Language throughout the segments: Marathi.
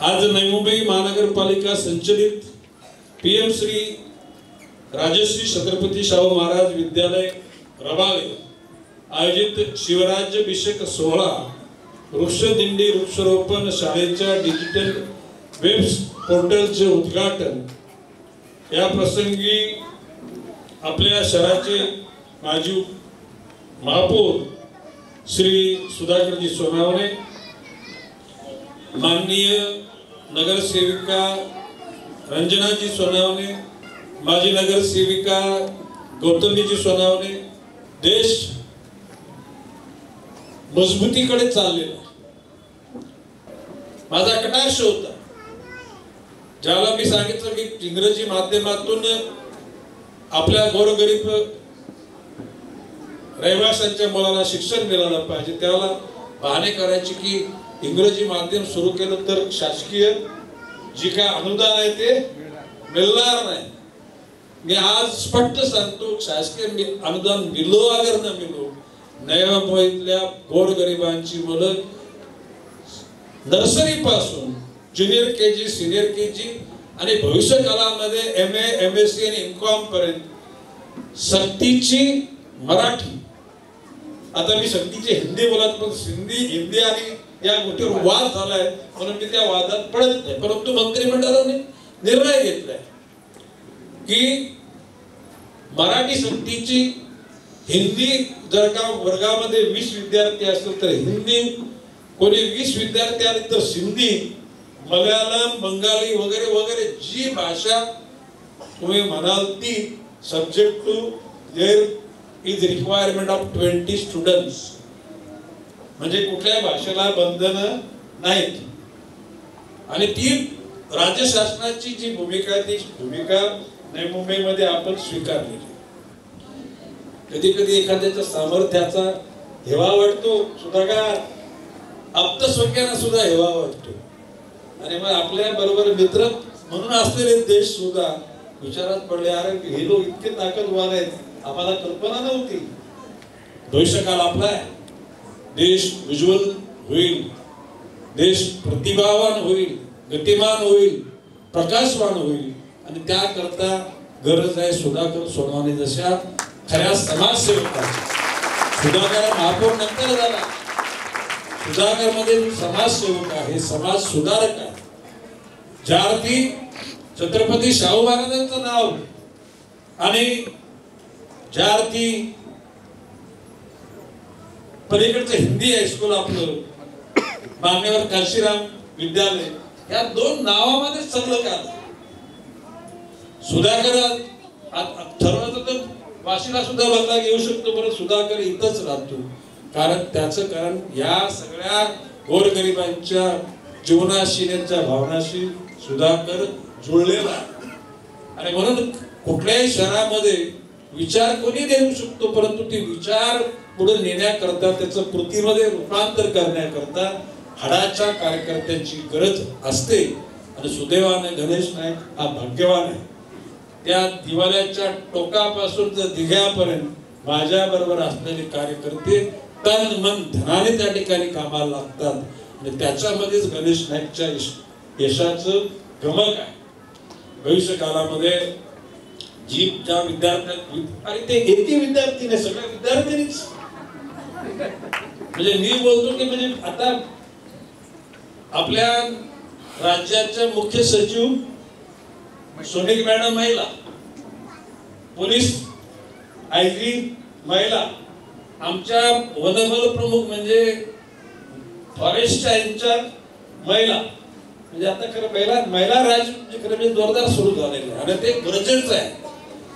आज नवी मुंबई महानगरपालिका संचलित PM श्री राजश्री छत्रपती शाहू महाराज विद्यालय रबाळे आयोजित शिवराज्याभिषेक सोहळा वृक्षदिंडी वृक्षारोपण शाळेच्या डिजिटल वेब पोर्टलचे उद्घाटन या प्रसंगी आपल्या शहराचे माजी महापौर श्री सुधाकरजी सोनावणे, माननीय नगरसेविका रंजनाजी सोनावणे, माजी नगरसेविका गौतमीजी सोनावणे, देश मजबूतीकडे चाललेला माझा कटाक्ष होता ज्याला मी सांगितलं की इंग्रजी माध्यमातून आपल्या गोरगरीब रहिवाशांच्या मुलाला शिक्षण मिळालं पाहिजे, त्याला बहाणे करायची की इंग्रजी माध्यम सुरू केलं तर शासकीय जी काय अनुदान आहे ते मिळणार नाही। मी आज स्पष्ट सांगतो शासकीय अनुदान मिलो अगर न मिलो नव्या मुंबईतल्या गोरगरिबांची मुलं नर्सरी पासून ज्युनियर केजी सिनियर केजी आणि भविष्य काळामध्ये MA MSc आणि MCom पर्यंत सक्तीची मराठी, आता मी सक्तीची हिंदी बोलत पण हिंदी आणि या गोष्टीवर वाद झालाय म्हणून मी त्या वादात पडत नाही, परंतु मंत्रिमंडळाने निर्णय घेतलाय की मराठी सक्तीची हिंदी जर का वर्गामध्ये 20 विद्यार्थी असतील तर हिंदी, कोणी 20 विद्यार्थी आले तर सिंधी, मल्याळम, बंगाली वगैरे वगैरे जी भाषा तुम्ही म्हणाल ती subject to there is requirement of 20 students, म्हणजे कुठल्या भाषेला बंधन नाहीत। आणि ती राज्य शासनाची जी भूमिका आहे ती भूमिका नवी मुंबईमध्ये आपण स्वीकारलेली। कधी कधी एखाद्याच्या सामर्थ्याचा हेवा वाटतो, सुधाकर आप्तस्वकीयांना सुद्धा हेवा वाटतो, आणि मग आपल्या बरोबर मित्र म्हणून असलेले देश सुद्धा विचारात पडले, अरे हे लोक इतके ताकदवान आहेत, आम्हाला कल्पना नव्हती। भविष्यकाल आपला आहे, देश उज्ज्वल होईल, देश प्रतिभावान होईल, गतिमान होईल, प्रकाशवान होईल, आणि त्याकरता गरज आहे सुधाकर सोनवणे जशा खऱ्या समाजसेवकाची। सुधाकर महापौर नंतर झाला, सुधाकर मध्ये समाजसेवक आहे, समाज सुधारक आहे, ज्यावरती छत्रपती शाहू महाराजांचं नाव आणि ज्यावरती पलीकडचं हिंदी हायस्कूल आपलं मान्यवर काशीराम विद्यालय या दोन नावामध्ये संलग्न आलं। सुधाकर ठरवलं तर वाशीला सुद्धा बदला घेऊ शकतो, परंतु सुधाकर इथंच राहतो, कारण त्याचं कारण या सगळ्या गोरगरिबांच्या जीवनाशी त्यांच्या भावनाशी सुधाकर जुळलेला आहे। आणि म्हणून कुठल्याही शहरामध्ये विचार कोणी देऊ शकतो, परंतु ते विचार पुढे नेण्याकरता त्याचं कृतीमध्ये रूपांतर करण्याकरता हाडाच्या कार्यकर्त्यांची गरज असते। आणि सुदैवाने गणेश नाईक हा भाग्यवान आहे, त्या दिवाळ्याच्या टोकापासून तर दिघ्यापर्यंत माझ्या बरोबर असलेले कार्यकर्ते तन मन धनाने त्या ठिकाणी कामाला लागतात, आणि त्याच्यामध्येच गणेश नाईकच्या यशाचं गमक आहे। भविष्य काळामध्ये जी ज्या विद्यार्थ्यांना, आणि ते एकी विद्यार्थी नाही सगळ्या विद्यार्थ्यांनीच, म्हणजे मी बोलतो की म्हणजे आता आपल्या राज्याच्या मुख्य सचिव सोनिक मॅडम महिला, पोलीस IG महिला, आमच्या वनबल प्रमुख म्हणजे फॉरेस्टच्या इन्चार्ज महिला, म्हणजे आता खरं महिला राज म्हणजे जोरदार सुरू झालेलं आहे, आणि ते गरजेचं आहे।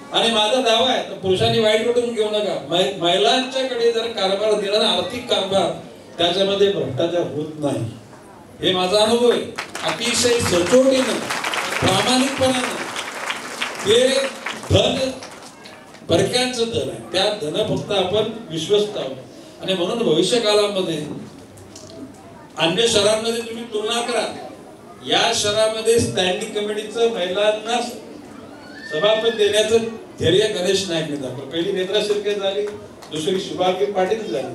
आणि माझा दावा आहे, पुरुषांनी वाईट वाटून घेऊ नका, महिलांच्याकडे जर कारभार दिला ना, आर्थिक कारभार, त्याच्यामध्ये भ्रष्टाचार होत नाही, हे माझा अनुभव आहे। अतिशय सचोटीनं प्रामाणिकपणानं ते धन परक्यांचं धन आहे, त्या धन फक्त आपण विश्वस्त आहोत। आणि म्हणून भविष्य काळामध्ये अन्य शहरांमध्ये तुम्ही तुलना करा, या शहरामध्ये स्टँडिंग कमिटीचं महिलांना सभापती देण्याचं धैर्य गणेश नाईकने दाखवलं। पहिली नेत्रा शिर्के झाली, दुसरी शुभांगी पाटील झाली,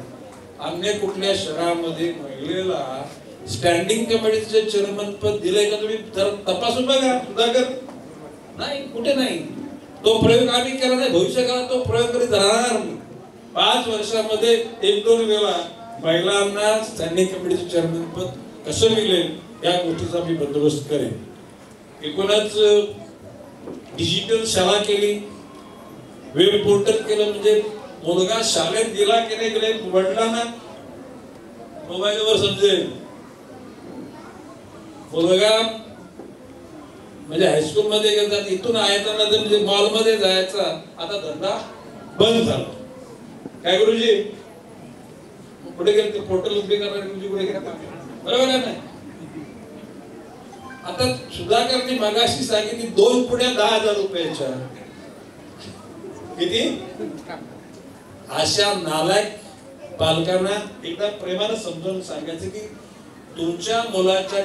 अन्य कुठल्या शहरामध्ये महिलेला स्टँडिंग कमिटीचे चेअरमन पद दिलंय का तुम्ही जरा तपासून बघा. सुधाकर नाही, कुठे नाही. तो प्रयोग आम्ही केला नाही, भविष्यकाळात तो प्रयोग करीत राहणार नाही. 5 वर्षामध्ये 1-2 वेळा महिलांना स्टँडिंग कमिटीचे चेअरमन पद कसं मिळेल या गोष्टीचा मी बंदोबस्त करेन. एकूणच डिजिटल शाळा केली, वेब पोर्टल केलं, म्हणजे मुलगा शाळेत गेला की नाही गेले वडिलांना मोबाईलवर समजेल. मुलगा म्हणजे हायस्कूल मध्ये गेला, इथून येताना म्हणजे मॉल मध्ये जायचा आता धंदा बंद झाला. काय गुरुजी पुढे गेले, पोर्टल उभी करणारे गुरुजी पुढे गेले, बरोबर आहे ना. आता सुधाकरनी मगाशी सांगितली 2 पुड्या 10,000 रुपयाच्या. किती? अशा नालायक पालकांना एकदा प्रेमानं समजावून सांगायचं की तुमच्या मुलाच्या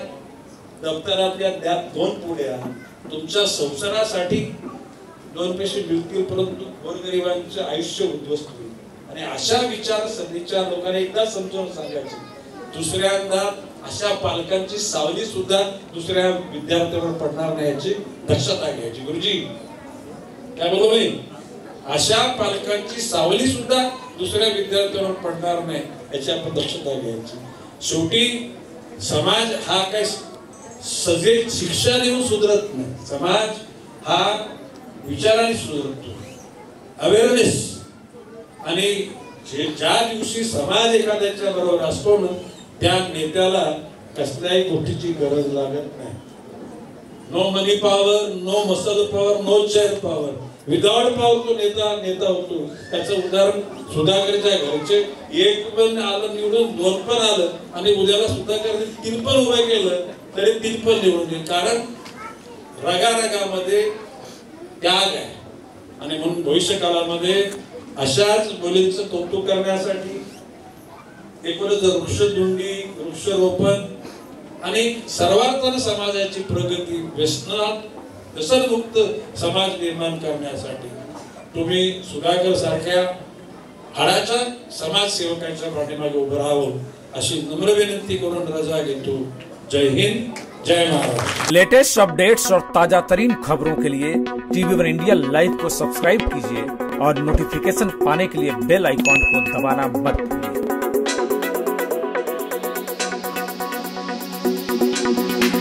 दप्तरातल्या त्या 2 पुड्या तुमच्या संसारासाठी 2 पैसे मिळतील, परंतु गोरगरिबांचे आयुष्य उद्ध्वस्त होईल. आणि अशा विचारसरणीच्या लोकांना एकदा समजावून सांगायचं. दुसऱ्यांदा अशा पालकांची सावली सुद्धा दुसऱ्या विद्यार्थ्यांवर पडणार नाही याची दक्षता घ्यायची. गुरुजी काय बोलू मी, अशा पालकांची सावली सुद्धा दुसऱ्या विद्यार्थ्यांवर पडणार नाही याची आपण दक्षता घ्यायची. शेवटी समाज हा काय सगळे शिक्षा देऊन सुधरत नाही. समाज हा विचाराने सुधरतो, अवेअरनेस. आणि ज्या दिवशी समाज एखाद्याच्या बरोबर असतो ना, त्या नेत्याला कसल्याही गोष्टीची गरज लागत नाही. No money power, no muscle power, no chair power. Without power तो नेता होतो. त्याचं उदाहरण सुधाकरच्या घरचे 1 पण आलं निवडून, 2 पण आलं आणि उद्याला सुधाकर 3 पण उभे केलं तरी 3 पण निवडून गेले. कारण रगारगामध्ये त्याग आहे. आणि म्हणून भविष्य काळामध्ये अशाच मुलींचं कौतुक करण्यासाठी एकूणच वृक्षधुंडी, वृक्षरोपण आणि सर्वार्थानं समाजाची प्रगती, व्यसनमुक्त समाज निर्माण करण्यासाठी तुम्ही सुधाकर सारख्या हाडाच्या समाजसेवकांच्या पाठीमागे उभं राहावं अशी नम्र विनंती करून रजा घेतो. जय हिंद, जय महाराष्ट्र. लेटेस्ट अपडेट्स और ताजा तरीन खबरों के लिए टीवी1 इंडिया लाइव को सब्सक्राइब कीजिए और नोटिफिकेशन पाने के लिए बेल आइकॉन को दबाना मत भूलिए.